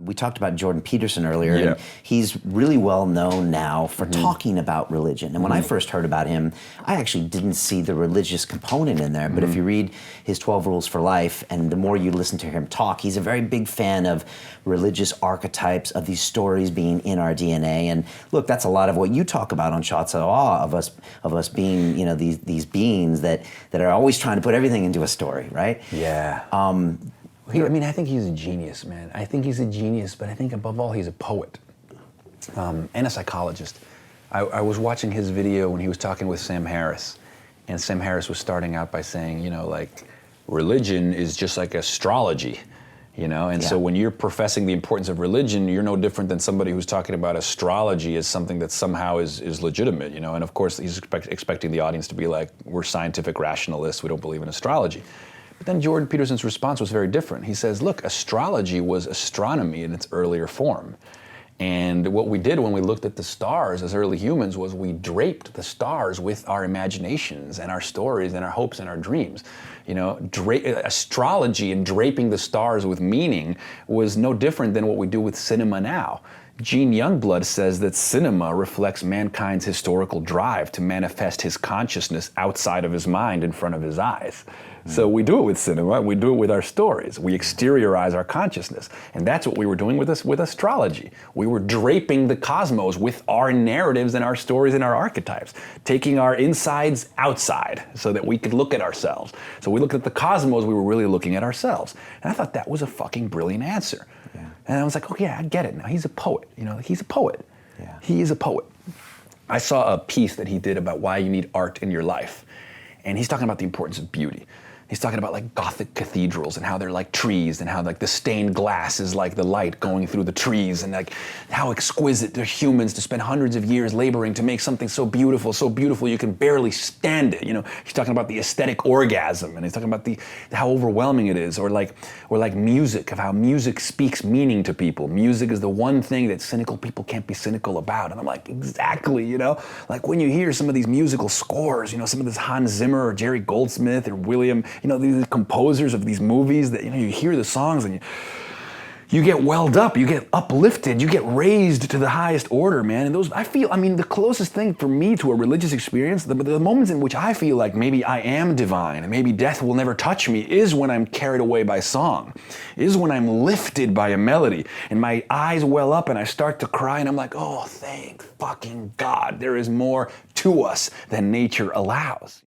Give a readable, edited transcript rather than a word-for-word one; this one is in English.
We talked about Jordan Peterson earlier, Yeah. and he's really well known now for talking about religion. And when I first heard about him, I actually didn't see the religious component in there. But if you read his 12 Rules for Life, and the more you listen to him talk, he's a very big fan of religious archetypes, of these stories being in our DNA. And look, that's a lot of what you talk about on Shots of Awe, of us being, you know, these beings that are always trying to put everything into a story, right? Yeah. I mean, I think he's a genius, man. I think he's a genius, but I think above all, he's a poet and a psychologist. I was watching his video when he was talking with Sam Harris, and Sam Harris was starting out by saying, you know, like, religion is just like astrology, you know? And so when you're professing the importance of religion, you're no different than somebody who's talking about astrology as something that somehow is legitimate, you know? And of course, he's expecting the audience to be like, we're scientific rationalists, we don't believe in astrology. But then Jordan Peterson's response was very different. He says, look, astrology was astronomy in its earlier form. And what we did when we looked at the stars as early humans was we draped the stars with our imaginations and our stories and our hopes and our dreams. You know, astrology and draping the stars with meaning was no different than what we do with cinema now. Gene Youngblood says that cinema reflects mankind's historical drive to manifest his consciousness outside of his mind in front of his eyes. So we do it with cinema, we do it with our stories. We exteriorize our consciousness. And that's what we were doing with astrology. We were draping the cosmos with our narratives and our stories and our archetypes, taking our insides outside so that we could look at ourselves. So we looked at the cosmos, we were really looking at ourselves. And I thought that was a fucking brilliant answer. Yeah. And I was like, oh yeah, I get it now. He's a poet, you know, he's a poet. Yeah. He is a poet. I saw a piece that he did about why you need art in your life. And he's talking about the importance of beauty. He's talking about like Gothic cathedrals and how they're like trees and how like the stained glass is like the light going through the trees and like how exquisite they're humans to spend hundreds of years laboring to make something so beautiful you can barely stand it. You know, he's talking about the aesthetic orgasm, and he's talking about how overwhelming it is, or like music, of how music speaks meaning to people. Music is the one thing that cynical people can't be cynical about. And I'm like, exactly, you know, like when you hear some of these musical scores, you know, some of this Hans Zimmer or Jerry Goldsmith or William, you know, these composers of these movies that, you know, you hear the songs and you get welled up, you get uplifted, you get raised to the highest order, man. And those, I feel, I mean, the closest thing for me to a religious experience, the moments in which I feel like maybe I am divine and maybe death will never touch me, is when I'm carried away by song, is when I'm lifted by a melody and my eyes well up and I start to cry and I'm like, oh, thank fucking God, there is more to us than nature allows.